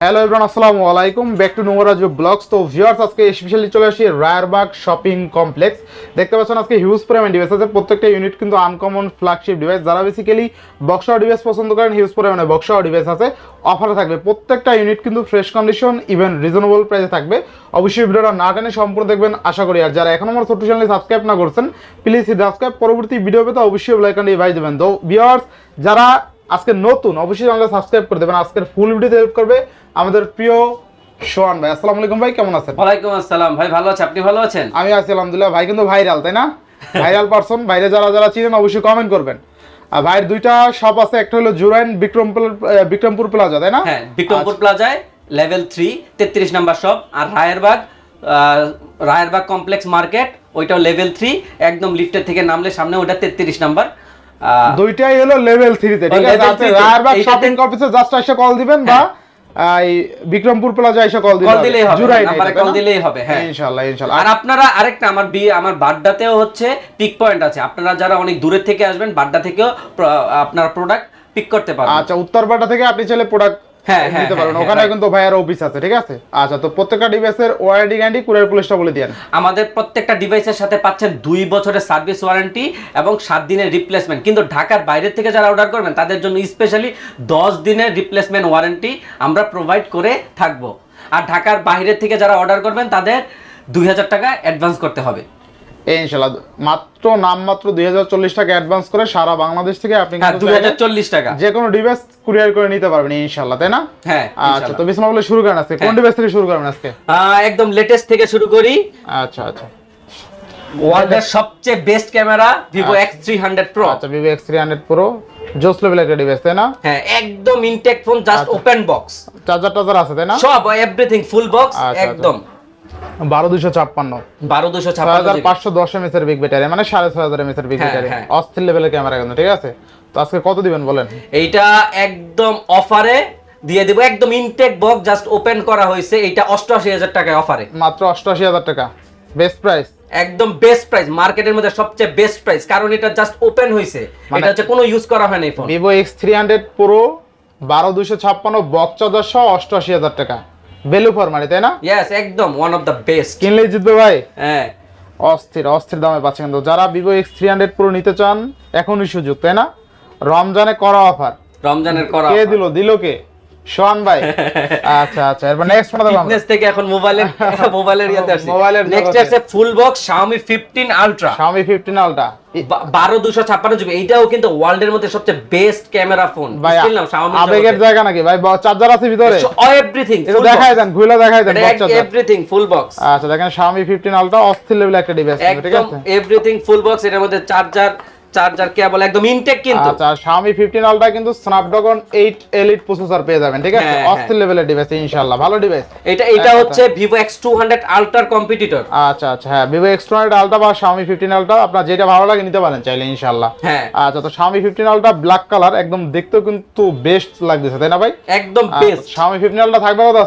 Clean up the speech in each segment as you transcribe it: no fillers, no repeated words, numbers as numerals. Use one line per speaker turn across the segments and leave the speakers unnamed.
Hello everyone, আসসালামু আলাইকুম, back to নোংরাজ blogs. তো ভিউয়ার্স, আজকে স্পেশালি চলে আসি রায়ারবাগ শপিং কমপ্লেক্স। দেখতে পাচ্ছেন আজকে হিউজ পরিমাণ ডিভাইস আছে। প্রত্যেকটা ইউনিট কিন্তু আনকমন ফ্ল্যাগশিপ ডিভাইস। যারা বেসিক্যালি বক্সার ডিভাইস পছন্দ করেন, হিউজ পরিমাণে বক্সার ডিভাইস আছে, অফারে থাকবে। প্রত্যেকটা ইউনিট কিন্তু ফ্রেশ কন্ডিশন, ইভেন রিজনেবল প্রাইসে থাকবে। অবশ্যই ভিডিওটা না টেনে সম্পূর্ণ দেখবেন আশা করি। আর যারা এখন আমার ছোট্ট চ্যানেলে সাবস্ক্রাইব না করছেন, প্লিজ সাবস্ক্রাইব। পরবর্তী ভিডিও পেতে অবশ্যই বেল আইকনটি বাজিয়ে দেবেন। তো ভিউয়ার্স, যারা আজকে নতুন, অবশ্যই চ্যানেলটা সাবস্ক্রাইব করে দেবেন। আজকের ফুল ভিডিওতে হেল্প করবে আমাদের প্রিয় সোহান ভাই। আসসালামু আলাইকুম ভাই, কেমন আছেন?
ওয়ালাইকুম আসসালাম ভাই, ভালো আছি, আপনি ভালো আছেন?
আমি আছি আলহামদুলিল্লাহ। ভাই কিন্তু ভাইরাল, তাই না? Viral person. বাইরে যারা যারা চিনেন অবশ্যই কমেন্ট করবেন। আর ভাইয়ের দুইটা শপ আছে, একটা হলো জুরাইন বিক্রমপুর প্লাজা, তাই না?
হ্যাঁ, বিক্রমপুর প্লাজায় লেভেল 3 33 নাম্বার শপ। আর রায়েরবাগ কমপ্লেক্স মার্কেট, ওইটাও লেভেল 3, একদম লিফটের থেকে নামলে সামনে, ওটা 33 নাম্বার।
দুইটাই হলো লেভেল 3 তে, ঠিক আছে? আপনি রায়েরবাগ শপিং কমপ্লেক্সে জাস্ট এসে কল দিবেন, বা এই বিক্রমপুর প্লাজা এসে কল
দিলেই হবে,
জুরাইন
নাম্বারে কল দিলেই হবে। হ্যাঁ,
ইনশাআল্লাহ ইনশাআল্লাহ।
আর আপনারা আরেকটা, আমার বাড্ডাতেও হচ্ছে পিক পয়েন্ট আছে। আপনারা যারা অনেক দূরের থেকে আসবেন, বাড্ডা থেকেও আপনারা প্রোডাক্ট পিক করতে পারবেন।
আচ্ছা, উত্তরপাড়া থেকে আপনি চাইলে প্রোডাক্ট নিতে পারবেন। ওখানে কিন্তু ভাইয়ের অফিস আছে, ঠিক আছে? আচ্ছা, তো প্রত্যেকটা ডিভাইসের ওয়ারেন্টি গ্যারান্টি কুরিয়ার পুলিশটা বলে দেন।
আমাদের প্রত্যেকটা ডিভাইসের সাথে পাচ্ছেন 2 বছরের সার্ভিস ওয়ারেন্টি এবং 7 দিনের রিপ্লেসমেন্ট। কিন্তু ঢাকার বাইরে থেকে যারা অর্ডার করবেন, তাদের জন্য স্পেশালি 10 দিনের রিপ্লেসমেন্ট ওয়ারেন্টি আমরা প্রোভাইড করে থাকবো। আর ঢাকার বাইরে থেকে যারা অর্ডার করবেন, তাদের 2000 টাকা অ্যাডভান্স করতে হবে।
ইনশাআল্লাহ, নামমাত্র 2040 টাকা অ্যাডভান্স করে সারা বাংলাদেশ থেকে আপনি
2040 টাকা
যে কোনো ডিভাইস কুরিয়ার করে নিতে পারবেন ইনশাআল্লাহ, তাই না?
হ্যাঁ।
আচ্ছা, তো বিসমিল্লাহ বলে শুরু করেন। আজকে কোন ডিভাইস থেকে শুরু করবেন আজকে?
একদম লেটেস্ট থেকে শুরু করি।
আচ্ছা আচ্ছা,
ওয়ার্ল্ডের সবচেয়ে best camera Vivo X300 Pro।
আচ্ছা, Vivo X300 Pro জোস লেভেলের একটা ডিভাইস, তাই না?
হ্যাঁ, একদম intact phone, just open box.
Charger আছে, তাই না?
সব এভরিথিং ফুল বক্স, একদম
12256 6510 mAh এর বিগ ব্যাটারি, মানে 6500 mAh এর বিগ ব্যাটারি, অস্থির লেভেলের ক্যামেরা কিন্তু, ঠিক আছে? তো আজকে কত দিবেন বলেন?
এইটা একদম অফারে দিয়ে দেব, একদম ইনটেক বক্স, জাস্ট ওপেন করা হয়েছে। এটা 88000 টাকায় অফারে,
মাত্র 88000 টাকা, বেস্ট প্রাইস,
একদম বেস্ট প্রাইস, মার্কেটের মধ্যে সবচেয়ে বেস্ট প্রাইস। কারণ এটা জাস্ট ওপেন হয়েছে, এটা হচ্ছে কোনো ইউজ করা হয় না। এই phone
Vivo X300 Pro 12256 box charger সহ 88000 টাকা, ভ্যালু ফর মানি, তাই না?
ইয়েস, একদম ওয়ান অফ দ্য বেস্ট।
কিনলেই জিতবে ভাই।
হ্যাঁ,
অস্থির দামে পাচ্ছেন। কিন্তু যারা Vivo X300 Pro নিতে চান, এখনই সুযোগ, তাই না? রমজানে করা অফার,
রমজানের করা
কে দিল কে? সোহান ভাই। আচ্ছা আচ্ছা, এরপর নেক্সট ফোন দেখলাম।
ফিটনেস থেকে এখন মোবাইলের ইয়াতে আসছে। নেক্সট আছে full box Xiaomi 15 Ultra।
Xiaomi 15 Ultra
12256 GB. এইটাও কিন্তু ওয়ার্ল্ডের মধ্যে সবচেয়ে বেস্ট ক্যামেরা ফোন। বুঝলেন Xiaomi
আবেগের জায়গা নাকি ভাই? চার্জার আছে ভিতরে,
এভরিথিং
এটা দেখাই দেন, ঘুরে দেখাই দেন box charger,
everything full box.
আচ্ছা, দেখেন Xiaomi 15 Ultra অস্থির লেভেলের একটা ডিভাইস, ঠিক আছে?
এভরিথিং ফুল বক্স, এর মধ্যে চার্জার কেবল একদম ইনটেক কিন্তু।
আচ্ছা, Xiaomi 15 Ultra কিন্তু Snapdragon 8 Elite প্রসেসর পেয়ে যাবেন, ঠিক আছে? অস্থির লেভেলের ডিভাইস ইনশাআল্লাহ, ভালো ডিভাইস।
এটা হচ্ছে Vivo X200 Ultra কম্পিটিটর।
আচ্ছা আচ্ছা, হ্যাঁ, Vivo X200 Ultra বা Xiaomi 15 Ultra, আপনার যেটা ভালো লাগে নিতে পারেন চাইলে ইনশাআল্লাহ।
হ্যাঁ,
আচ্ছা, তো Xiaomi 15 Ultra ব্ল্যাক কালার, একদম দেখতেও কিন্তু বেস্ট লাগতেছে, তাই না ভাই?
একদম বেস্ট।
Xiaomi 15 Ultra থাকবে কত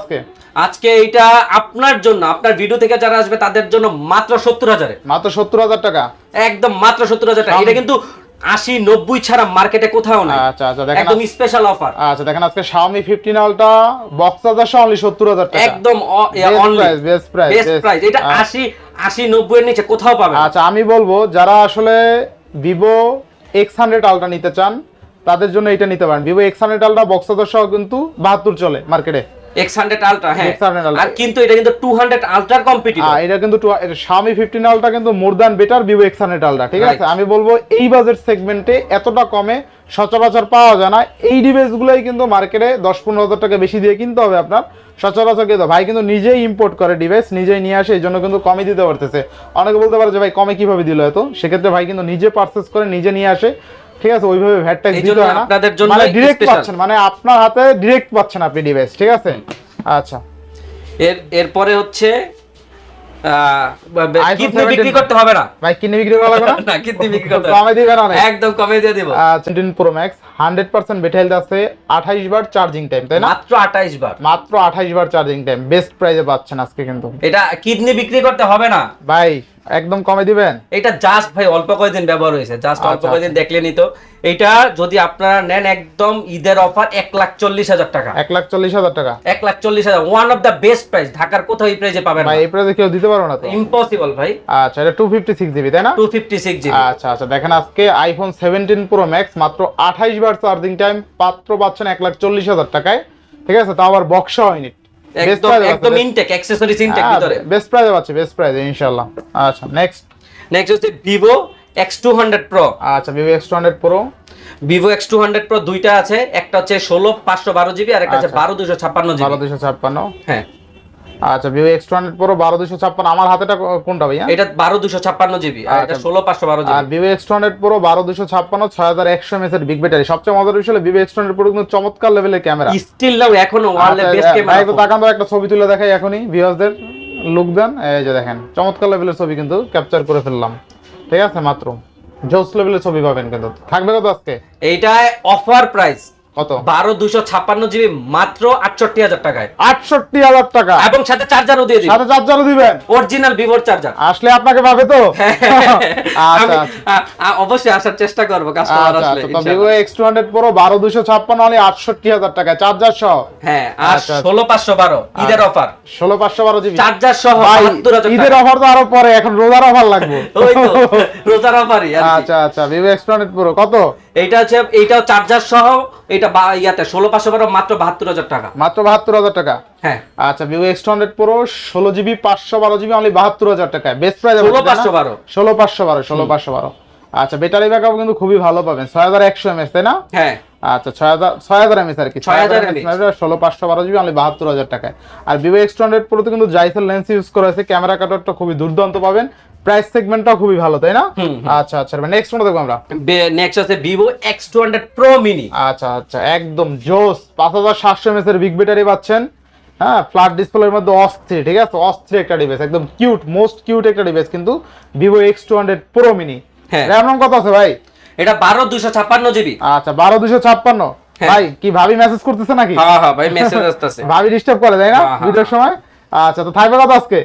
আজকে এটা আপনার জন্য, আপনার ভিডিও থেকে যারা আসবে তাদের জন্য মাত্র 70000 এ,
মাত্র 70000 টাকা,
একদম মাত্র 70000 টাকা। এটা কিন্তু 80-90 ছাড়া মার্কেটে কোথাও নাই।
আচ্ছা আচ্ছা, দেখেন
একদম স্পেশাল অফার।
আচ্ছা, দেখেন আজকে Xiaomi 15 Ultra বক্স চার্জার সহ অনলি 70000 টাকা,
একদম
বেস্ট প্রাইস।
এটা 80-90 এর নিচে কোথাও পাবেন না।
আচ্ছা, আমি বলবো যারা আসলে Vivo X100 Ultra নিতে চান, তাদের জন্য এটা নিতে পারেন। Vivo X100 Ultra box charger সহ কিন্তু 72 চলে মার্কেটে।
X100 Ultra, হ্যাঁ,
X100 Ultra।
আর কিন্তু এটা কিন্তু 200 Ultra কম্পিটিটর।
এটা কিন্তু Xiaomi 15 Ultra কিন্তু more than better Vivo X100 Ultra, ঠিক আছে? আমি বলবো এই বাজেট সেগমেন্টে এতটা কমে সচরাচর পাওয়া যায় না। এই ডিভাইসগুলোই কিন্তু মার্কেটে 10-15 হাজার টাকা বেশি দিয়ে কিনতে হবে আপনার, সচরাচর কিন্তু ভাই কিন্তু নিজেই ইম্পোর্ট করে ডিভাইস, নিজেই নিয়ে আসে, এই জন্য কিন্তু কমই দিতে পারতেছে। অনেকে বলতে পারে যে ভাই কমে কিভাবে দিল এত, সেক্ষেত্রে ভাই কিন্তু নিজে পারচেজ করে নিজে নিয়ে আসে, ঠিক আছে? ওইভাবে ভ্যাট ট্যাক্স দিতে হয় না,
আপনাদের জন্য
মানে ডাইরেক্ট পাচ্ছেন, মানে আপনার হাতে ডাইরেক্ট পাচ্ছেন আপনি ডিভাইস, ঠিক আছে? আচ্ছা,
এরপরে হচ্ছে কিডনি বিক্রি করতে হবে না
ভাই, কিডনি বিক্রি করা লাগবে না,
কিডনি বিক্রি করতে
কমে দিবেন অনেক,
একদম কমে দিয়ে দেব।
17 Pro Max 100% ব্যাটারি হেলথ আছে, 28 বার চার্জিং টাইম, তাই না?
মাত্র 28 বার,
মাত্র 28 বার চার্জিং টাইম, বেস্ট প্রাইসে পাচ্ছেন আজকে কিন্তু।
এটা কিডনি বিক্রি করতে হবে না
ভাই, একদম কমে দিবেন?
এটা জাস্ট ভাই অল্প কয়েকদিন ব্যবহার হয়েছে, জাস্ট অল্প কয়েকদিন দেখলেনই তো। এটা যদি আপনারা নেন একদম ঈদের অফার 1,40,000 টাকা।
1,40,000 টাকা?
1,40,000, one of the best price. ঢাকার কোথাও এই প্রাইসে পাবেন
ভাই
না।
এই প্রাইসে কেউ দিতে পারবে না তো?
ইম্পসিবল ভাই।
আচ্ছা, এটা 256 জিবি তাই না?
256 জিবি।
আচ্ছা আচ্ছা, দেখেন আজকে আইফোন 17 প্রো ম্যাক্স মাত্র 28 বার চার্জিং টাইম মাত্র পাচ্ছেন 1,40,000 টাকায়। ঠিক আছে, তাও আবার বক্স ইউনিট,
একদম একদম ইনটেক, অ্যাকসেসরিজ ইনটেক ভিতরে।
বেস্ট প্রাইসে পাচ্ছি, বেস্ট প্রাইসে ইনশাআল্লাহ। আচ্ছা নেক্সট
হচ্ছে Vivo X200 Pro।
আচ্ছা, Vivo X200 Pro।
Vivo X200 Pro দুইটা আছে, একটা হচ্ছে 16/512 জিবি আর একটা হচ্ছে 12/256 জিবি।
12/256।
হ্যাঁ।
আচ্ছা, Vivo X200 Pro 12/256। আমার হাতেটা কোনটা ভাইয়া?
এটা 12/256 জিবি আর এটা 16/512 জিবি।
আর Vivo X200 Pro 12/256 6100 mAh এর বিগ ব্যাটারি। সবচেয়ে মজার বিষয় হলো Vivo X200 Pro কিন্তু চমৎকার লেভেলের ক্যামেরা,
স্টিল নাও এখনো ওয়ার্ল্ডের বেস্ট ক্যামেরা।
একটু তাকান তো, একটা ছবি তুলে দেখাই এখনই ভিউয়ারদের, লুক দেন। এই যে দেখেন চমৎকার লেভেলের ছবি কিন্তু ক্যাপচার করে ফেললাম। ঠিক আছে, মাত্র জোস লেভেলের ছবি পাবেন কিন্তু। থাকবে কত আজকে?
এইটা অফার প্রাইস
কত?
12/256 জিবি মাত্র 68,000 টাকায়।
68,000 টাকা
এবং সাথে চার্জারও দিয়ে দিবেন।
সাথে চার্জারও দিবেন?
অরিজিনাল ভিভোর চার্জার।
আসলে আপনাকে পাবে তো? আচ্ছা
অবশ্যই আসার চেষ্টা করব কাস্টমার আসলে।
তো Vivo X200 Pro 12/256 অনলি 68,000 টাকা চার্জার সহ।
হ্যাঁ, আর 16/512 ঈদের অফার।
16/512 জিবি
চার্জার সহ 72,000 টাকা।
ঈদের অফার তো আরো পরে, এখন রোজার অফার লাগবে।
ওই তো রোজার অফারই আর কি।
আচ্ছা আচ্ছা, Vivo X200 Pro কত?
এইটাও চার্জার সহ, এটা ইয়াতে 16/512 মাত্র 72,000 টাকা।
মাত্র 72,000 টাকা।
হ্যাঁ।
আচ্ছা, Vivo X200 Pro 16 GB 512 GB only 72,000 টাকা। Best price
16/512।
16/512। আচ্ছা, ব্যাটারি ব্যাকআপ কিন্তু খুবই ভালো পাবেন, 6100 mAh তাই না?
হ্যাঁ।
আচ্ছা, 6000 mAh আর কি,
6000
mAh 16/512 জিবি অনলি 72,000 টাকায়। আর Vivo X200 Pro তে কিন্তু জাইসেল লেন্স ইউজ করা আছে, ক্যামেরা কাটারটা খুবই দুর্দান্ত পাবেন, প্রাইস সেগমেন্টটাও খুবই ভালো তাই না? আচ্ছা আচ্ছা, নেক্সট কোনটা দেখবো আমরা?
নেক্সট আছে Vivo X200 Pro Mini।
আচ্ছা আচ্ছা, একদম জোস 5700 mAh এর বিগ ব্যাটারি পাচ্ছেন। হ্যাঁ, ফ্ল্যাট ডিসপ্লের মধ্যে অস্থির, ঠিক আছে, অস্থির একটা ডিভাইস, একদম কিউট, মোস্ট কিউট একটা ডিভাইস কিন্তু Vivo X200 Pro Mini।
হ্যাঁ।
র‍্যাম রম কত আছে ভাই?
এটা 12/256 জিবি।
আচ্ছা, 12/256। ভাই কি ভাবি মেসেজ করতেছে নাকি?
হ্যাঁ হ্যাঁ ভাই, মেসেজ আসতেছে।
ভাবি ডিস্টার্ব করে তাই না ভিডিওর সময়? আচ্ছা, তো থাকবে কত আজকে?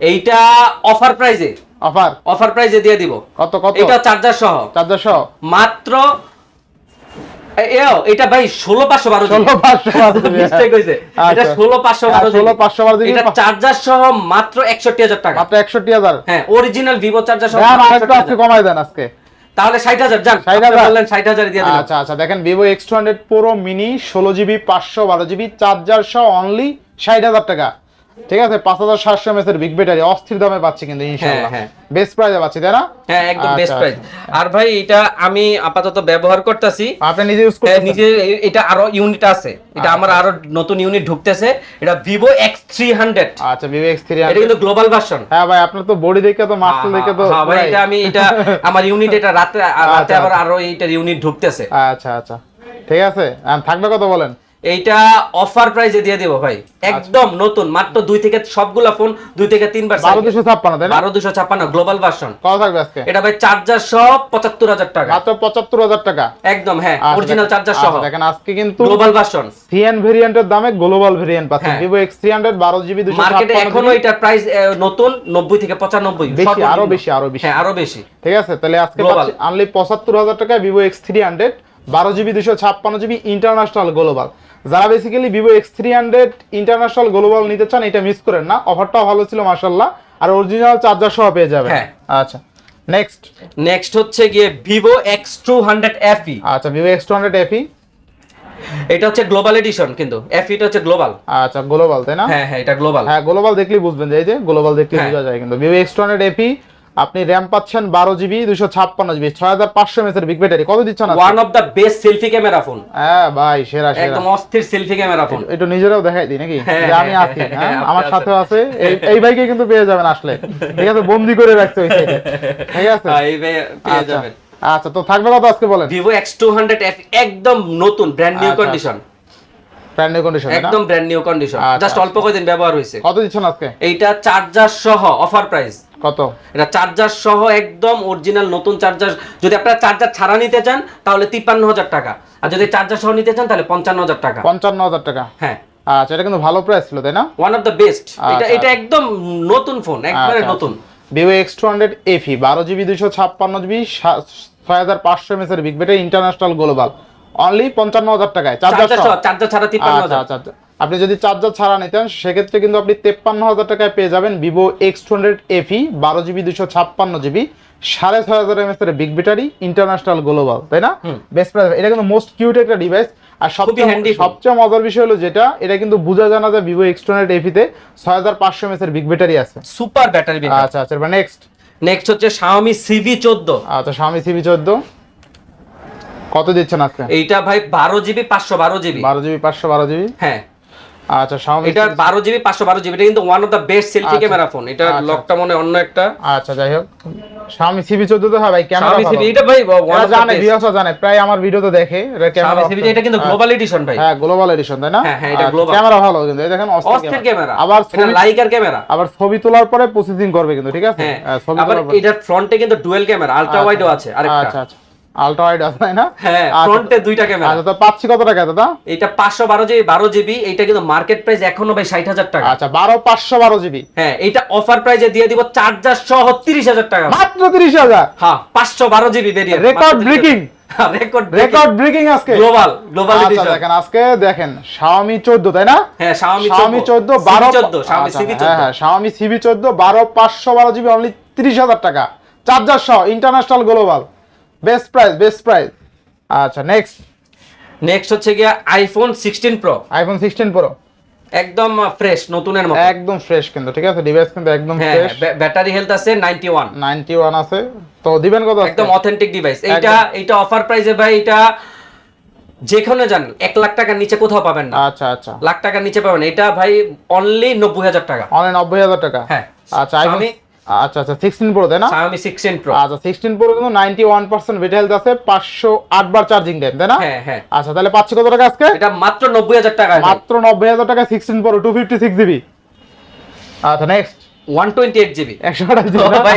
এইটা অফার প্রাইজে, অফার প্রাইজে দিয়ে দিব।
কত কত?
এটা চার্জার সহ,
চার্জার সহ
মাত্র এটা ভাই 16/512 জিবি।
16/512
মিস্টেক হইছে, এটা 16/512 জিবি।
16/512 জিবি।
এটা চার্জার সহ মাত্র 61,000 টাকা।
মাত্র 61,000?
হ্যাঁ, অরিজিনাল ভিভো চার্জার সহ।
আজকে কমাই দেন আজকে,
তাহলে 60,000 জান,
60,000
বললেন 60,000 দিয়ে দিলাম।
আচ্ছা আচ্ছা, দেখেন Vivo X200 Pro Mini 16 GB 512 GB charger সহ অনলি 60,000 টাকা। ঠিক আছে, 5700 mAh এর বিগ ব্যাটারি, অস্থির দামে পাচ্ছি কিন্তু ইনশাআল্লাহ।
হ্যাঁ,
বেস্ট প্রাইসে পাচ্ছি তাই না?
হ্যাঁ, একদম বেস্ট
আচ্ছা,
প্রাইস। আর ভাই এটা আমি আপাতত ব্যবহার করতেছি।
আপনি নিজে ইউজ করতেছেন?
নিজে। এটা আরো ইউনিট আছে, এটা আমার আরো নতুন ইউনিট ঢুকতেছে। এটা Vivo X300।
আচ্ছা, Vivo X300
এটা কিন্তু গ্লোবাল ভার্সন।
হ্যাঁ ভাই, আপনার তো বডি দেখে তো মাসল দেখে তো।
হ্যাঁ ভাই, এটা আমার ইউনিট, এটা রাতে আবার আরো এইটার ইউনিট ঢুকতেছে।
আচ্ছা আচ্ছা, ঠিক আছে। থাকবে কত বলেন?
এইটা অফার প্রাইসে দিয়ে দেব ভাই, একদম নতুন, মাত্র 2 থেকে সবগুলা ফোন 2 থেকে 3 বার
12/256 তাই না?
12/256 গ্লোবাল ভার্সন।
কত থাকবে আজকে?
এটা ভাই চার্জার সহ 75,000 টাকা।
মাত্র 75,000 টাকা
একদম। হ্যাঁ, অরিজিনাল চার্জার সহ।
দেখেন আজকে কিন্তু
গ্লোবাল ভার্সন
সিএন ভেরিয়েন্টের দামে গ্লোবাল ভেরিয়েন্ট পাচ্ছেন Vivo X300 12 জিবি 256
মার্কেটে এখনো এটার প্রাইস নতুন 90 থেকে 95,
বেশি, আরো বেশি।
হ্যাঁ, আরো বেশি।
ঠিক আছে, তাহলে আজকে পাচ্ছি অনলি 75,000 টাকায় Vivo X300 12 GB 256 GB international global. যারা basically Vivo X300 international global নিতে চান, এটা মিস করেন না, অফারটাও ভালো ছিল মাশাআল্লাহ, আর অরিজিনাল চার্জার সহ পেয়ে যাবেন। আচ্ছা, নেক্সট
হচ্ছে গিয়ে Vivo X200 FE।
আচ্ছা, Vivo X200 FE
এটা হচ্ছে গ্লোবাল এডিশন, কিন্তু FE টা হচ্ছে গ্লোবাল।
আচ্ছা, গ্লোবাল তাই না?
হ্যাঁ হ্যাঁ, এটা গ্লোবাল।
হ্যাঁ, গ্লোবাল দেখলেই বুঝবেন যে এই যে গ্লোবাল দেখলে বোঝা যায় কিন্তু। Vivo X200 FE আপনি র‍্যাম পাচ্ছেন 12 জিবি 256 জিবি 6500 mAh এর বিগ ব্যাটারি। কত দিচ্ছেন আজকে?
One of the best selfie camera phone.
হ্যাঁ ভাই, সেরা সেরা,
একদম অস্থির সেলফি ক্যামেরা ফোন।
একটু নিজেরাও দেখাই দিই নাকি যে আমি আছি, হ্যাঁ আমার সাথেও আছে। এই ভাইকে কিন্তু পেয়ে যাবেন আসলে, ঠিক আছে, বন্দি করে রাখছে ওই সাইডে, ঠিক আছে,
এই ভাই পেয়ে যাবেন।
আচ্ছা, তো থাকবে কত আজকে বলেন?
Vivo X200 FE একদম নতুন, brand new condition.
Brand new condition,
একদম ব্র্যান্ড নিউ কন্ডিশন, জাস্ট অল্প কয়েকদিন ব্যবহার হয়েছে।
কত দিচ্ছেন আজকে?
এইটা চার্জার সহ অফার প্রাইস।
কত?
এটা চার্জার সহ একদম অরিজিনাল নতুন চার্জার। যদি আপনারা চার্জার ছাড়া নিতে চান তাহলে 53,000 টাকা, আর যদি চার্জার সহ নিতে চান তাহলে 55,000 টাকা।
55,000 টাকা?
হ্যাঁ।
আচ্ছা, এটা কিন্তু ভালো প্রাইস ছিল তাই না?
One of the best. এটা একদম নতুন ফোন, একবারে নতুন।
Vivo X200 FE 12GB 256GB 6500 mAh এর big battery international global only 55000 টাকায় চার্জার
ছাড়া 53000।
আচ্ছা আপনি যদি চার্জার ছাড়া নিতেন সেক্ষেত্রে কিন্তু আপনি 53000 টাকায় পেয়ে যাবেন Vivo X200 FE 12GB 256GB 6500 mAh এর বিগ ব্যাটারি ইন্টারন্যাশনাল গ্লোবাল, তাই না? Best price. এটা কিন্তু মোস্ট কিউট একটা ডিভাইস। আর সবচেয়ে মজার বিষয় হলো যেটা, এটা কিন্তু বোঝা যায় না যে ভিভো X200 FE তে 6500 mAh এর বিগ ব্যাটারি আছে,
সুপার ব্যাটারি।
আচ্ছা এবার নেক্সট
হচ্ছে Xiaomi CV14।
আচ্ছা Xiaomi CV14 কত দিচ্ছেন আজকে?
এইটা ভাই 12GB 512GB।
12GB 512GB,
হ্যাঁ।
আচ্ছা Xiaomi
এটা 12GB 512GB, এটা কিন্তু one of the best selfie camera phone. এটা লকটা মনে অন্য একটা।
আচ্ছা যাই হোক, Xiaomi CV14 তো হয় ভাই ক্যামেরা
Xiaomi CV এটা ভাই ওয়ান অফ দা
জানে, ভিউয়ার্সরা জানে, প্রায় আমার ভিডিওতে দেখে এটা ক্যামেরা।
Xiaomi CV এটা কিন্তু গ্লোবাল এডিশন ভাই।
হ্যাঁ গ্লোবাল এডিশন, তাই না?
হ্যাঁ এটা গ্লোবাল।
ক্যামেরা ভালো কিন্তু, এই দেখেন
অস্থির ক্যামেরা।
আবার
এটা লাইকার ক্যামেরা।
আবার ছবি তোলার পরে প্রসেসিং করবে কিন্তু, ঠিক আছে?
ছবি তোলার পরে এটার ফ্রন্টে কিন্তু ডুয়াল ক্যামেরা, আলট্রা ওয়াইডও আছে আরেকটা।
আচ্ছা আলট্রা ওয়াইড আছে, তাই না?
হ্যাঁ ফ্রন্টে দুইটা ক্যামেরা।
আচ্ছা তো পাচ্ছি কত টাকা দাদা?
এটা 512GB এটা কিন্তু মার্কেট প্রাইস এখনো ভাই 60000 টাকা।
আচ্ছা 512GB।
হ্যাঁ এটা অফার প্রাইসে দিয়ে দিব চার্জার সহ 30000 টাকা
মাত্র 30000।
হ্যাঁ 512GB ভেরিয়েন্ট।
রেকর্ড ব্রেকিং আজকে গ্লোবাল
এডিশন।
আচ্ছা দেখেন আজকে দেখেন Xiaomi 14, তাই না?
হ্যাঁ Xiaomi
14
Xiaomi CV14।
হ্যাঁ Xiaomi CV14 512GB অনলি 30000 টাকা চার্জার সহ ইন্টারন্যাশনাল গ্লোবাল, বেস্ট প্রাইস। আচ্ছা
নেক্সট হচ্ছে গিয়া iPhone 16 Pro।
iPhone 16 Pro
একদম ফ্রেশ, নতুনের মতো,
একদম ফ্রেশ কিন্তু, ঠিক আছে? ডিভাইস কিন্তু একদম ফ্রেশ।
ব্যাটারি হেলথ আছে 91
আছে। তো দিবেন কত?
একদম অথেন্টিক ডিভাইস। এইটা অফার প্রাইসে ভাই, এটা যেখানে যান 1 লাখ টাকার নিচে কোথাও পাবেন না।
আচ্ছা
লাখ টাকার নিচে পাবেন। এটা ভাই অনলি 90000 টাকা।
অনলি 90000 টাকা।
হ্যাঁ
আচ্ছা iPhone আচ্ছা 16 Pro, তাই না?
Xiaomi 16 Pro।
আচ্ছা 16 Pro কিন্তু 91% ব্যাটারি হেলথ আছে, 508 বার চার্জিং টাইম, তাই না?
হ্যাঁ।
আচ্ছা তাহলে পাচ্ছি কত টাকা আজকে?
এটা মাত্র 90000 টাকা।
মাত্র 90000 টাকা 16 Pro 256GB। আচ্ছা নেক্সট
128GB
128GB।
ভাই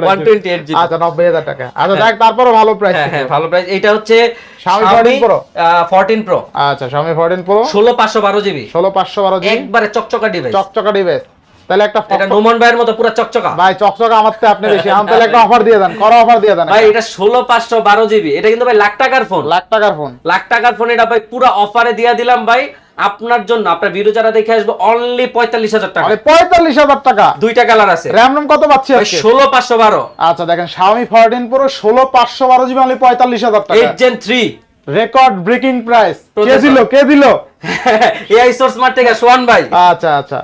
128GB।
আচ্ছা 90000 টাকা। আচ্ছা দেখ তারপরে ভালো প্রাইস।
হ্যাঁ ভালো প্রাইস। এটা হচ্ছে
Xiaomi 14 Pro।
14 Pro।
আচ্ছা Xiaomi 14 Pro
16512GB।
16512GB
একবারে চকচকা
ডিভাইস। তাহলে একটা
এটা নোমান ভাইয়ের মতো পুরো চকচকা।
ভাই চকচকা আমার থেকে আপনি বেশি। আমি তাহলে একটা অফার দিয়ে দেন, অফার দিয়ে দেন
ভাই। এটা 16512GB, এটা কিন্তু ভাই লাখ টাকার ফোন। লাখ টাকার ফোন এটা ভাই পুরো অফারে দিয়ে দিলাম ভাই আপনার জন্য। আপনার ভিডিও যারা দেখে আসবে অনলি 45000 টাকা।
45000 টাকা।
দুইটা কালার আছে।
র‍্যাম কত পাচ্ছি আজকে?
16512।
আচ্ছা দেখেন Xiaomi 14 Pro 16512GB অনলি 45000 টাকা।
8 Gen 3
রেকর্ড ব্রেকিং প্রাইস। কে দিল?
AI সোর্স মার্ট থেকে সোহান ভাই।
আচ্ছা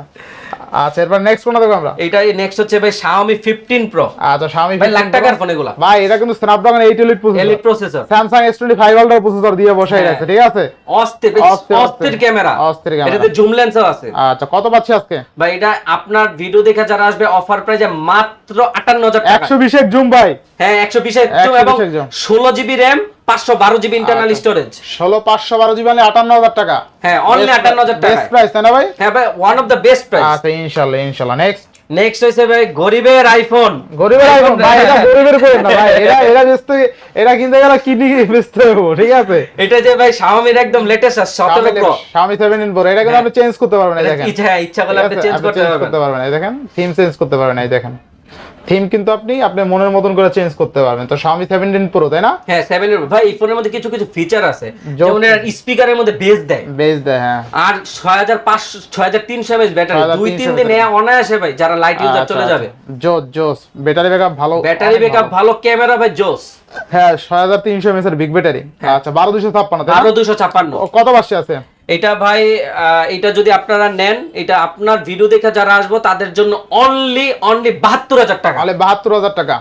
এরপর নেক্সট কোনটা দেখব আমরা?
এইটা নেক্সট হচ্ছে ভাই Xiaomi 15 Pro।
আচ্ছা Xiaomi
ভাই লাখ টাকার ফোন এগুলা।
ভাই এটা কিন্তু Snapdragon 8 Elite processor. Samsung S25 Ultra processor দিয়ে বসাই আছে, ঠিক আছে?
অস্থির ক্যামেরা। এটাতে জুম লেন্সও আছে।
আচ্ছা কত পাচ্ছি আজকে?
ভাই এটা আপনার ভিডিও দেখে যারা আসবে অফার প্রাইসে মাত্র 58000 টাকা।
120 এর জুম ভাই।
হ্যাঁ 120 এর জুম এবং 16GB RAM 512GB internal storage.
16512GB মানে 58000 টাকা।
হ্যাঁ অনলি 58000 টাকা।
বেস্ট প্রাইস তাই না ভাই?
হ্যাঁ ভাই one of the best price.
আচ্ছা ইনশাআল্লাহ
নেক্সট হইছে ভাই গরিবের আইফোন।
ভাই এটা গরিবের করেন না ভাই। এরা কিনতে গেলে কিডনি বেচতে হবে, ঠিক আছে?
এটা যে ভাই Xiaomi এর একদম লেটেস্ট 17 Pro।
Xiaomi 17 Pro এটা কিন্তু আপনি চেঞ্জ করতে পারবেন, এই দেখেন।
ইচ্ছা করলে আপনি চেঞ্জ করতে
পারবেন, এই দেখেন। থিম চেঞ্জ করতে পারবেন, এই দেখেন। থিম কিন্তু আপনি আপনার মনের মতন করে চেঞ্জ করতে পারবেন। তো Xiaomi 17 Pro, তাই না?
হ্যাঁ 17 ভাই। এই ফোনের মধ্যে কিছু ফিচার আছে, যেমন এর স্পিকারের মধ্যে বেস দেয়। হ্যাঁ। আর 6300 mAh ব্যাটারি 2-3 দিনে অনায়াসে ভাই যারা লাইট ইউজার চলে যাবে।
জোস ব্যাটারি ব্যাকআপ
ভালো, ক্যামেরা ভাই জোস।
হ্যাঁ 6300 mAh এর বিগ ব্যাটারি। আচ্ছা 12256, তাই না?
12256
কত পাচ্ছি আছে?
এটা ভাই এটা যদি আপনারা নেন, এটা আপনার ভিডিও দেখে যারা আসবে তাদের জন্য অনলি 72000 টাকা।
72000 টাকা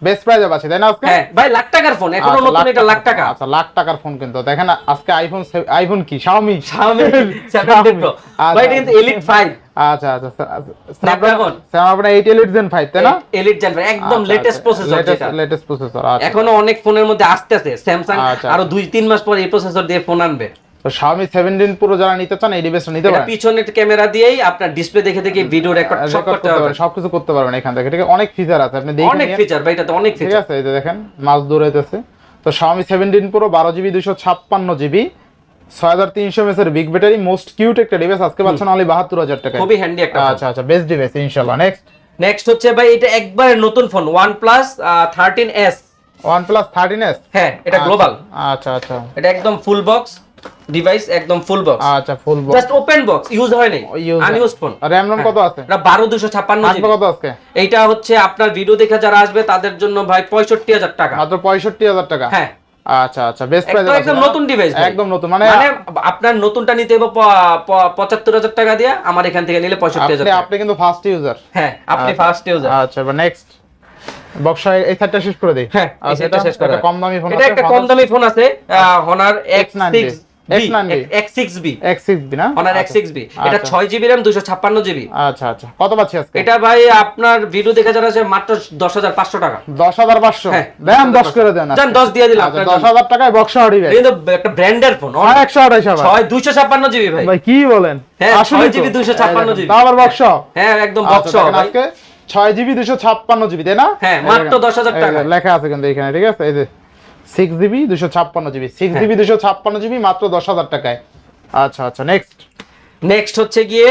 বেস্ট প্রাইসে পাচ্ছি, তাই না আজকে?
হ্যাঁ ভাই লাখ টাকার ফোন, এখনো নতুন, এটা লাখ টাকা।
আচ্ছা লাখ টাকার ফোন কিন্তু দেখেন আজকে আইফোন কি Xiaomi
17 Pro ভাই এটা কিন্তু Elite 5।
আচ্ছা Snapdragon 8 Elite Gen 5, তাই না?
Elite Gen 5 একদম লেটেস্ট প্রসেসর, যেটা
লেটেস্ট প্রসেসর।
এখনো অনেক ফোনের মধ্যে আসতেছে। Samsung আরো 2-3 মাস পর এই প্রসেসর দিয়ে ফোন আনবে।
তো Xiaomi 17 Pro যারা নিতে চান এই ডিভাইসটা নিতে পারেন।
এটা পিছনের ক্যামেরা দিয়েই আপনার ডিসপ্লে দেখে ভিডিও রেকর্ড সব করতে পারবেন,
সবকিছু করতে পারবেন এখান থেকে, ঠিক আছে? অনেক ফিচার আছে, আপনি দেখেন।
অনেক ফিচার ভাই, এটাতে অনেক ফিচার,
ঠিক আছে? এই যে দেখেন মাছ দৌড়াইতেছে। তো Xiaomi 17 Pro 12GB 256GB 6300 mAh এর বিগ ব্যাটারি, মোস্ট কিউট একটা ডিভাইস। আজকে পাচ্ছেন অনলি 72000 টাকা।
খুবই হ্যান্ডি একটা।
আচ্ছা বেস্ট ডিভাইস ইনশাআল্লাহ।
নেক্সট হচ্ছে ভাই এটা একবারে নতুন phone OnePlus 13s।
OnePlus 13s,
হ্যাঁ, এটা গ্লোবাল।
আচ্ছা আচ্ছা
এটা একদম ফুল বক্স ডিভাইস, একদম ফুল বক্স।
আচ্ছা, full box,
just open box, use হয় নাই, আনইউজড ফোন।
RAM ROM কত আছে?
এটা 12256
থাকবে
জিবি।
কত আজকে?
এইটা হচ্ছে আপনার ভিডিও দেখে যারা আসবে তাদের জন্য ভাই 65000 টাকা।
মাত্র 65000 টাকা।
হ্যাঁ,
আচ্ছা আচ্ছা, বেস্ট প্রাইস
একদম নতুন ডিভাইস,
একদম নতুন, মানে
আপনার নতুনটা নিতে হবে 75000 টাকা দিয়ে, আমার এখান থেকে নিলে 65000 টাকা।
আপনি কিন্তু ফার্স্ট ইউজার।
হ্যাঁ, আপনি ফার্স্ট ইউজার।
আচ্ছা, এবার নেক্সট বক্স, এই সাইডটা শেষ করে দেই।
হ্যাঁ, এই সেটটা শেষ করা।
কম দামি ফোন আছে,
এটা একটা কম দামি ফোন আছে, Honor X6B।
X6B না?
Honor X6B, এটা 6GB RAM 256GB।
আচ্ছা আচ্ছা, কত পাচ্ছি আজকে?
এটা ভাই আপনার ভিডিও দেখে যারা আছে মাত্র 10500 টাকা।
10500?
হ্যাঁ,
দেন 10 করে দেন।
জান 10 দিয়ে দিলাম
আচ্ছা,
আপনার জন্য।
10000 টাকায় বক্স দিবেন।
কিন্তু একটা ব্র্যান্ডের ফোন,
128 আবার
256GB ভাই।
ভাই কি বলেন?
হ্যাঁ,
আসলে
6GB 256GB।
তাও আবার বক্স?
হ্যাঁ, একদম বক্স ভাই।
আজকে 6GB 256GB তাই না?
হ্যাঁ, মাত্র 10000 টাকা
লেখা আছে কিন্তু এখানে, ঠিক আছে? এই যে 6GB 256GB, 6GB 256GB মাত্র 10000 টাকায়। আচ্ছা আচ্ছা,
নেক্সট হচ্ছে গিয়ে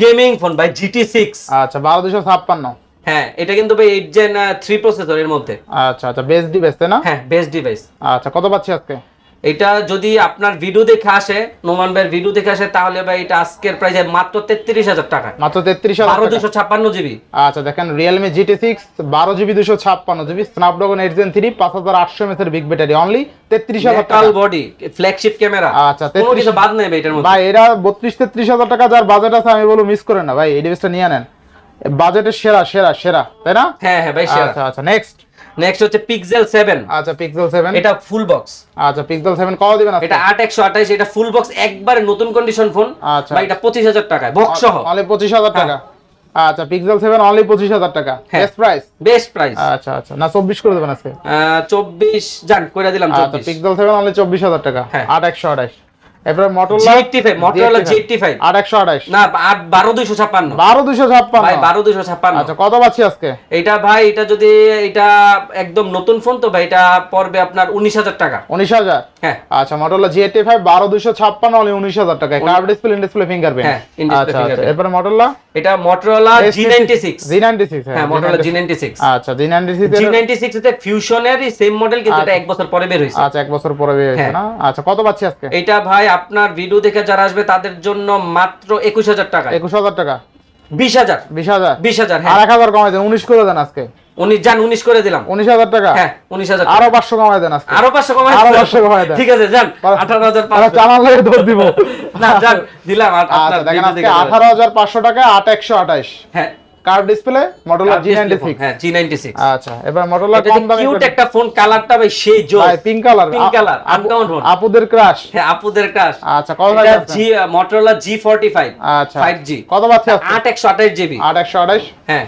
গেমিং ফোন ভাই, GT6।
আচ্ছা, 12256।
হ্যাঁ, এটা কিন্তু ভাই 8 Gen 3 প্রসেসর এর মধ্যে।
আচ্ছা আচ্ছা, বেস্ট ডিভাইস তাই না?
হ্যাঁ, বেস্ট ডিভাইস।
আচ্ছা, কত পাচ্ছি আজকে?
এটা যদি আপনার ভিডিও দেখে আসে, নোমান ভাইয়ের ভিডিও দেখে আসে, তাহলে ভাই এটা আজকের প্রাইসে মাত্র 33000 টাকা।
মাত্র 33000 টাকা।
12256GB।
আচ্ছা, দেখেন Realme GT6 12GB 256GB, Snapdragon 8 Gen 3 5800 mAh এর বিগ ব্যাটারি, অনলি 33000 টাকা।
Metal body, flagship camera.
আচ্ছা,
কোনো কিছু বাদ নেই ভাই এটার মধ্যে।
ভাই এরা 32-33000 টাকা যার বাজেট আছে, আমি বলবো মিস করেন না ভাই, এই ডিভাইসটা নিয়ে নেন। বাজেটের সেরা সেরা সেরা, তাই না?
হ্যাঁ হ্যাঁ ভাই, সেরা।
আচ্ছা আচ্ছা, নেক্সট
হচ্ছে Pixel 7।
আচ্ছা, Pixel 7,
এটা ফুল বক্স।
আচ্ছা, Pixel 7 কত দিবেন আজকে?
এটা 8128, এটা ফুল বক্স, একবারে নতুন কন্ডিশন ফোন।
আচ্ছা,
ভাই এটা 25000 টাকায় বক্স সহ,
অনলি 25000 টাকা। আচ্ছা, Pixel 7 অনলি 25000 টাকা, বেস্ট প্রাইস।
Best price.
আচ্ছা আচ্ছা, না 24 করে দেবেন আজকে?
24 জান কইরা দিলাম।
আচ্ছা,
24
Pixel 7 অনলি 24000 টাকা,
হ্যাঁ।
8128। এরপর Motorola
G85
8128
না, 12256।
12256
ভাই 12256।
আচ্ছা, কত পাচ্ছি আজকে?
এটা ভাই, এটা যদি এটা একদম নতুন ফোন তো ভাই এটা পড়বে আপনার 19000 টাকা।
19000?
হ্যাঁ।
আচ্ছা, Motorola G85 12256 অনলি 19000 টাকা, curve display, in display fingerprint.
হ্যাঁ, in display
আচ্ছা আচ্ছা,
fingerprint।
এরপর Motorola
এটা Motorola G96। হ্যাঁ, Motorola G96।
আচ্ছা, G96
G96 তে ফিউশনেরই সেম মডেল, কিন্তু এটা 1 বছর পরে বের হইছে।
আচ্ছা, 1 বছর পরে বের হয়েছে না? আচ্ছা, কত পাচ্ছি আজকে?
এটা ভাই আপনার ভিডিও দেখে যারা আসবে তাদের জন্য মাত্র 21000 টাকা।
21000 টাকা?
20000
20000?
হ্যাঁ।
আর 1000 কমাই দেন, 19 করে দেন আজকে।
19 করে দিলাম।
19000 টাকা?
হ্যাঁ, 19000।
আরো 500 কমাই দেন আজকে।
আরো 500 কমাই
আরো 500 কমাই দেন।
ঠিক আছে, যান 18500।
চালান লাগে দৌড় দিব।
না, যান দিলাম
আচ্ছা,
আপনার
দেখেন
ভিডিও
আজকে
দেখে।
18500 টাকা 8128।
হ্যাঁ,
কার্ভ ডিসপ্লে, Motorola G96।
হ্যাঁ, G96।
আচ্ছা, এবার Motorola
এটা
কম দামে
কিউট একটা ফোন, কালারটা ভাই সেই জোস
ভাই, পিঙ্ক কালার,
আনকমন ফোন।
আপুদের ক্রাশ।
হ্যাঁ, আপুদের ক্রাশ।
আচ্ছা, কত
এটা
আছে?
Motorola G45
আচ্ছা,
5G।
কত পাচ্ছি আজকে?
8128GB।
8128?
হ্যাঁ,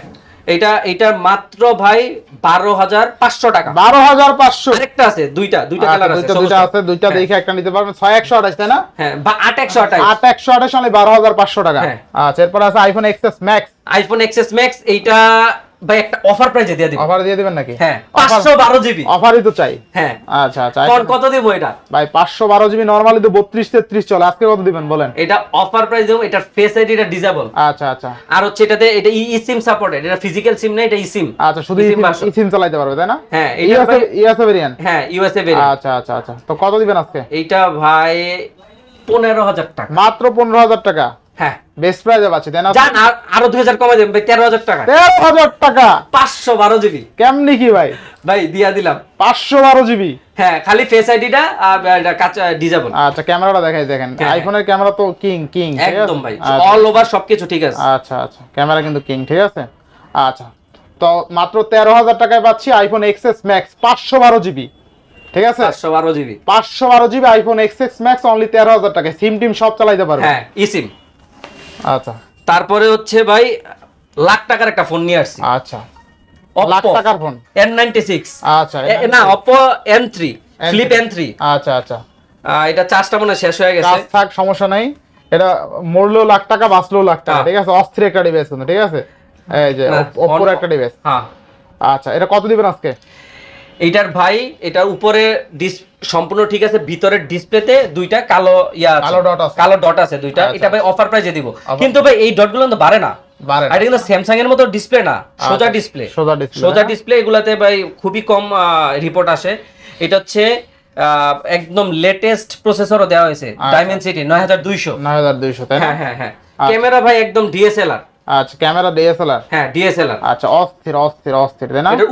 এটা মাত্র ভাই 12500 টাকা।
12500?
আরেকটা আছে, দুইটা কালার আছে,
দুইটা আছে, দুইটা দেখে একটা নিতে পারবেন। 6128 তাই না?
হ্যাঁ, 8128।
8128 অনলি 12500 টাকা।
হ্যাঁ।
আচ্ছা, এরপর আছে iPhone XS Max।
iPhone XS Max, এইটা ভাই একটা অফার প্রাইসে দিয়ে দিব।
অফার দিয়ে দিবেন নাকি?
হ্যাঁ, 512GB।
অফারই তো চাই।
হ্যাঁ।
আচ্ছা আচ্ছা,
কোন কত দিব এটা?
ভাই 512GB নরমালি তো 32-33 চলে, আজকে কত দিবেন বলেন?
এটা অফার প্রাইস দেব, এটা ফেস আইডি, এটা ডিসেবল।
আচ্ছা আচ্ছা,
আর হচ্ছে এটাতে এটা eSIM সাপোর্টেড, এটা ফিজিক্যাল সিম না, এটা eSIM।
আচ্ছা, শুধু
eSIM version।
eSIM চালাতে পারবে তাই না?
হ্যাঁ, এটা ভাই
ইউএসএ ভেরিয়েন্ট।
হ্যাঁ, ইউএসএ ভেরিয়েন্ট।
আচ্ছা আচ্ছা আচ্ছা, তো কত দিবেন আজকে?
এইটা ভাই 15000 টাকা।
মাত্র 15000 টাকা?
হ্যাঁ,
বেস্ট প্রাইসে পাচ্ছি তাই না?
জান আরো 2000 কমাই দেন ভাই, 13000 টাকা।
13000 টাকা?
512GB
কেমনি কি ভাই?
ভাই দিয়া দিলাম।
512GB?
হ্যাঁ, খালি ফেস আইডিটা আর এটা কাঁচা ডিসেবল।
আচ্ছা, ক্যামেরাটা দেখাই, দেখেন
হ্যাঁ।
আইফোনের ক্যামেরা তো কিং
একদম ভাই, অল ওভার সবকিছু ঠিক আছে।
আচ্ছা আচ্ছা, ক্যামেরা কিন্তু কিং, ঠিক আছে। আচ্ছা, তো মাত্র 13000 টাকায় পাচ্ছি iPhone XS Max 512GB, ঠিক আছে?
512GB।
512GB iPhone XS Max only 13000 টাকায়, সিম টিম সব চালাইতে পারবে।
হ্যাঁ, eSIM।
আচ্ছা
তারপরে হচ্ছে ভাই লাখ টাকার একটা ফোন নিয়ে আসছি।
আচ্ছা, লাখ টাকার ফোন?
N96।
আচ্ছা,
না, Oppo N3 Flip N3।
আচ্ছা আচ্ছা,
এটা চার্জটা মনে হয় শেষ হয়ে গেছে।
কাজ থাক, সমস্যা নাই। এটা মরলেও লাখ টাকা, বাঁচলেও লাখ টাকা, ঠিক আছে? অস্থির একটা ডিভাইস কিন্তু, ঠিক আছে? এই যে Oppo একটা ডিভাইস।
হ্যাঁ।
আচ্ছা, এটা কত দিবেন আজকে?
এইটার ভাই, এটার উপরে সম্পূর্ণ ঠিক আছে, ভিতরের ডিসপ্লেতে দুইটা কালো
কালো ডট আছে।
কালো ডট আছে দুইটা। এটা ভাই অফার প্রাইসে দিব, কিন্তু ভাই এই ডটগুলো তো বাড়ে না।
বাড়ে না।
আর এটা কিন্তু স্যামসাং এর মতো ডিসপ্লে না, সোজা ডিসপ্লে, সোজা ডিসপ্লে। এগুলাতে ভাই খুবই কম রিপোর্ট আসে। এটা হচ্ছে একদম লেটেস্ট প্রসেসরও দেওয়া হয়েছে, ডাইমেনসিটি 9200,
তাই না?
হ্যাঁ হ্যাঁ। ক্যামেরা ভাই একদম ডিএসএলআর।
আচ্ছা, ক্যামেরা ডিএসএলআর।
হ্যাঁ ডিএসএলআর।
আচ্ছা, অস্থির তাই না?
এটা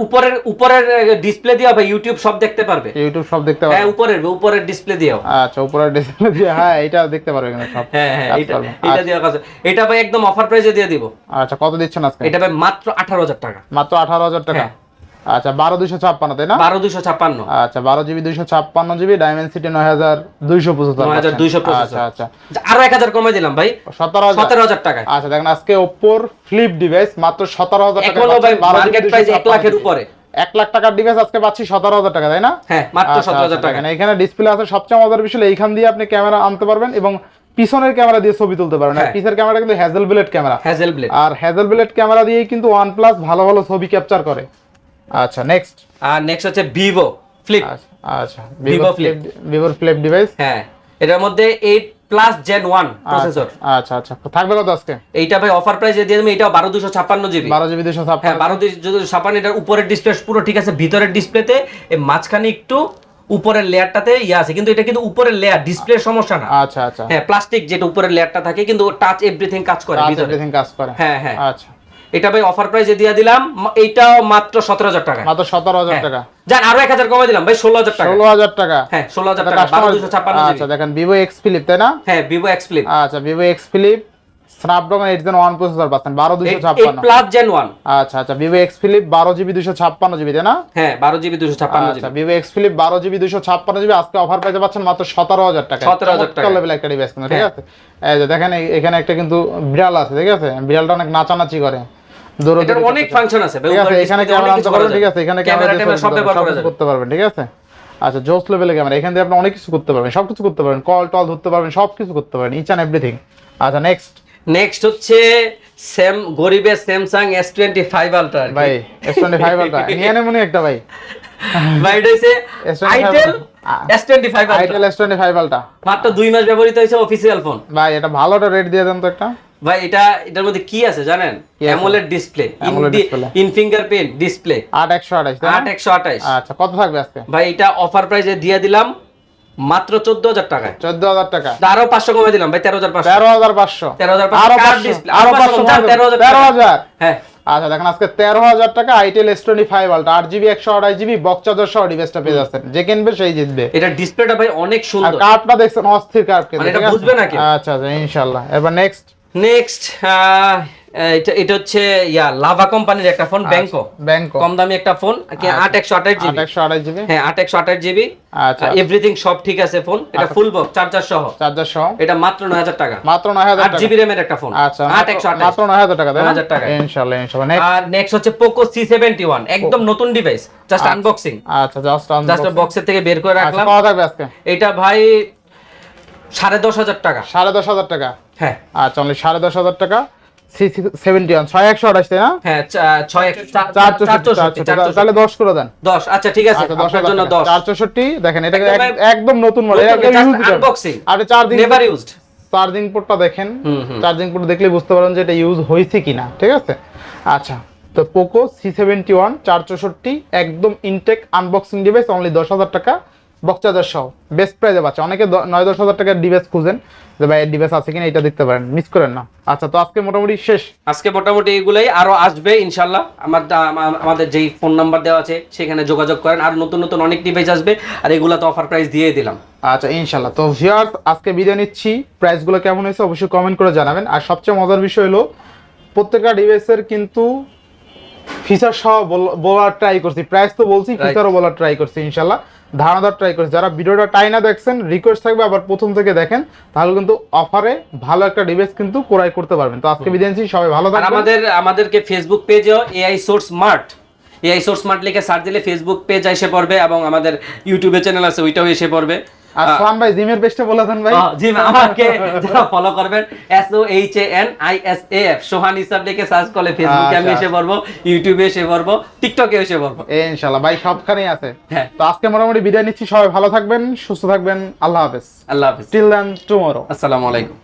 উপরের ডিসপ্লে দিয়ে ভাই ইউটিউব সব দেখতে পারবে।
ইউটিউব সব দেখতে পারবে?
হ্যাঁ, উপরের ডিসপ্লে দিয়েও।
আচ্ছা, উপরের ডিসপ্লে দিয়ে, হ্যাঁ এটা দেখতে পারবে কিন্তু সব।
হ্যাঁ এটা দিয়ে কাজ। এটা ভাই একদম অফার প্রাইসে দিয়ে দিব।
আচ্ছা, কত দিচ্ছেন আজকে?
এটা ভাই মাত্র 18000 টাকা।
মাত্র 18000 টাকা। আচ্ছা, 12256 তাই না?
12256।
আচ্ছা, 12GB 256GB Dimensity 9200 processor.
9200 processor.
আচ্ছা,
আরো 1000 কমে দিলাম ভাই, 17000 টাকা।
আচ্ছা, দেখেন আজকে Oppo ফ্লিপ ডিভাইস মাত্র 17000 টাকা।
এখনো ভাই মার্কেট প্রাইস 1 লাখের উপরে।
1 লাখ টাকার ডিভাইস আজকে পাচ্ছি 17000 টাকা, তাই না?
হ্যাঁ, মাত্র 17000 টাকা।
এখানে ডিসপ্লে আছে। সবচেয়ে মজার বিষয় এইখান দিয়ে আপনি ক্যামেরা আনতে পারবেন এবং পিছনের ক্যামেরা দিয়ে ছবি তুলতে পারবেন। আর পিছের ক্যামেরা কিন্তু হ্যাজেল ব্লেড ক্যামেরা। আর হ্যাজেল ব্লেড ক্যামেরা দিয়েই কিন্তু OnePlus ভালো ছবি ক্যাপচার করে। আচ্ছা, নেক্সট
হচ্ছে Vivo ফ্লিপ।
আচ্ছা, Vivo ফ্লিপ ডিভাইস।
হ্যাঁ, এটার মধ্যে 8 প্লাস Gen 1 প্রসেসর।
আচ্ছা, থাকবে কত আজকে?
এইটা ভাই অফার প্রাইসে দিয়ে দেব। এটাও 12256 জিবি।
12GB 256।
হ্যাঁ, 12256। এটার উপরের ডিসপ্লে পুরো ঠিক আছে, ভিতরের ডিসপ্লেতে এই মাঝখানে একটু উপরের লেয়ারটাতে আছে, কিন্তু এটা কিন্তু উপরের লেয়ার, ডিসপ্লের সমস্যা না।
আচ্ছা।
হ্যাঁ, প্লাস্টিক যেটা উপরের লেয়ারটা থাকে, কিন্তু টাচ এভরিথিং কাজ করে ভিতরে। হ্যাঁ।
আচ্ছা,
এটা ভাই অফার প্রাইসে দিয়ে দিলাম। এইটাও মাত্র 17000 টাকা।
মাত্র 17000 টাকা।
জান আরো 1000 কমে দিলাম ভাই, 16000 টাকা।
16000 টাকা।
হ্যাঁ, 16000 টাকা। 12256 জিবি।
আচ্ছা, দেখেন Vivo X Flip, তাই না?
হ্যাঁ, Vivo X Flip।
আচ্ছা, Vivo X Flip Snapdragon 8 Gen 1 processor পাচ্ছেন 12256।
8 প্লাস Gen 1।
আচ্ছা, Vivo X Flip 12GB 256GB, তাই না?
হ্যাঁ, 12GB 256GB।
আচ্ছা, Vivo X Flip 12GB 256GB আজকে অফার প্রাইসে পাচ্ছেন মাত্র 17000 টাকা।
17000 টাকা
লেভেল একটা ডিভাইস কিন্তু, ঠিক আছে? এই যে দেখেন এখানে একটা কিন্তু বিড়াল আছে, ঠিক আছে? বিড়ালটা অনেক নাচানাচি করে।
এটার অনেক ফাংশন আছে ভাই।
এখানে ক্যামেরা আনতে পারবেন, ঠিক আছে? এখানে
ক্যামেরা সব ব্যবহার করা যাবে,
করতে পারবেন, ঠিক আছে? আচ্ছা, জোস লেভেলের ক্যামেরা। এখান থেকে আপনি অনেক কিছু করতে পারবেন, সবকিছু করতে পারবেন, কল টল ধরতে পারবেন, সবকিছু করতে পারবেন, ইচ এন্ড এভরিথিং। আচ্ছা,
নেক্সট হচ্ছে গরিবের স্যামসাং S25 আলট্রা।
ভাই S25 আলট্রা নিয়ে নেন মনে একটা ভাই।
ভাই এটা হচ্ছে আইটেল S25
আলট্রা।
মাত্র 2 মাস ব্যবহৃত হয়েছে, অফিসিয়াল ফোন।
ভাই এটা ভালোটা রেট দিয়ে দেন তো একটা।
ভাই এটার মধ্যে কি আছে জানেন? AMOLED display, in fingerprint display, 8128।
আচ্ছা, কত থাকবে আজকে?
ভাই এটা অফার প্রাইসে দিয়ে দিলাম মাত্র 14000 টাকায়।
14000 টাকা।
আরো 500 কমে দিলাম ভাই, 13500।
13500
আরো 13000। হ্যাঁ।
আচ্ছা, দেখেন আজকে 13000 টাকা itel S25 ultra 8GB 128GB box charger সহ ডিভাইসটা পেয়ে যাচ্ছেন। যে কিনবে সেই জিতবে।
এটা ডিসপ্লেটা ভাই অনেক সুন্দর।
আর কার্ডটা দেখছেন, অস্থির কার্ড কিন্তু,
এটা বুঝবে নাকি?
আচ্ছা, ইনশাআল্লাহ। এবার নেক্সট
এটা হচ্ছে লাভা কোম্পানির একটা ফোন, ব্যাংকো কম দামি একটা ফোন, 8128GB। হ্যাঁ, 8128GB।
আচ্ছা,
এভরিথিং সব ঠিক আছে ফোন। এটা ফুল বক্স চার্জার সহ। এটা মাত্র 9000 টাকা।
মাত্র 9000 টাকা।
8GB RAM এর একটা ফোন।
আচ্ছা, মাত্র 9000 টাকা, তাই না?
9000 টাকা
ইনশাআল্লাহ।
আর নেক্সট হচ্ছে Poco C71, একদম নতুন ডিভাইস, জাস্ট আনবক্সিং।
আচ্ছা, জাস্ট
বক্সের থেকে বের করে রাখলাম।
কত থাকবে আজকে? এটা
ভাই 10500 টাকা।
10500 টাকা।
হ্যাঁ।
আচ্ছা, অনলি 10500 টাকা। C71 6128, তাই না?
হ্যাঁ,
464। তাহলে 10 করে দেন।
10। আচ্ছা, ঠিক আছে, আপনার জন্য 10।
464। দেখেন এটা একদম নতুন মডেল,
আনবক্সিং।
আপনি 4 দিন
নেভার ইউজড।
চার্জিং পোর্টটা দেখেন, চার্জিং পোর্ট দেখলে বুঝতে পারেন যে এটা ইউজ হয়েছে কিনা, ঠিক আছে? আচ্ছা, তো Poco C71 464 একদম ইনটেক আনবক্সিং ডিভাইস, অনলি 10000 টাকা বক্স চার্জার সহ, বেস্ট প্রাইসে পাচ্ছে। অনেকে 9-10 হাজার টাকার ডিভাইস খুঁজেন যে ভাই ডিভাইস আছে কিনা, এটা দেখতে পারেন, মিস করেন না। আচ্ছা, তো আজকে মোটামুটি শেষ।
আজকে মোটামুটি এগুলাই, আরো আসবে ইনশাআল্লাহ। আমাদের যেই ফোন নাম্বার দেওয়া আছে সেখানে যোগাযোগ করেন, আর নতুন নতুন অনেক ডিভাইস আসবে, আর এগুলা তো অফার প্রাইস দিয়ে দিলাম।
আচ্ছা, ইনশাআল্লাহ। তো ভিউয়ার্স, আজকে বিদায় নিচ্ছি। প্রাইসগুলো কেমন হয়েছে অবশ্যই কমেন্ট করে জানাবেন। আর সবচেয়ে মজার বিষয় হলো প্রত্যেকটা ডিভাইসের কিন্তু ফিচার সহ বলার ট্রাই করছি, প্রাইস তো বলছি, ফিচারও বলার ট্রাই করছি, ইনশাআল্লাহ ধারণাদার ট্রাই করছি। যারা ভিডিওটা টাইনা দেখছেন, রিকোয়েস্ট থাকবে আবার প্রথম থেকে দেখেন, তাহলে কিন্তু অফারে ভালো একটা ডিভাইস কিন্তু ক্রয় করতে পারবেন। তো আজকে বিদায় নিচ্ছি, সবাই ভালো থাকবেন।
আমাদেরকে ফেসবুক পেজেও AI Source Smart লিখে সার্চ দিলে ফেসবুক পেজ এসে পড়বে, এবং আমাদের ইউটিউবে চ্যানেল আছে, ওইটাও এসে পড়বে।
আর সোহান ভাই জিমের পেজটা বলে দেন ভাই।
জিম আমাকে যারা ফলো করবেন, SOHANISAF সোহান ইসাব লিখে সার্চ করলে ফেসবুকে আমি এসে পড়বো, ইউটিউবে এসে পড়বো, টিকটকে এসে পড়বো,
ইনশাআল্লাহ ভাই সবখানেই আছে।
হ্যাঁ।
তো আজকে মোটামুটি বিদায় নিচ্ছি, সবাই ভালো থাকবেন, সুস্থ থাকবেন। আল্লাহ হাফেজ।
আল্লাহ হাফেজ।
Till then tomorrow.
আসসালামু আলাইকুম।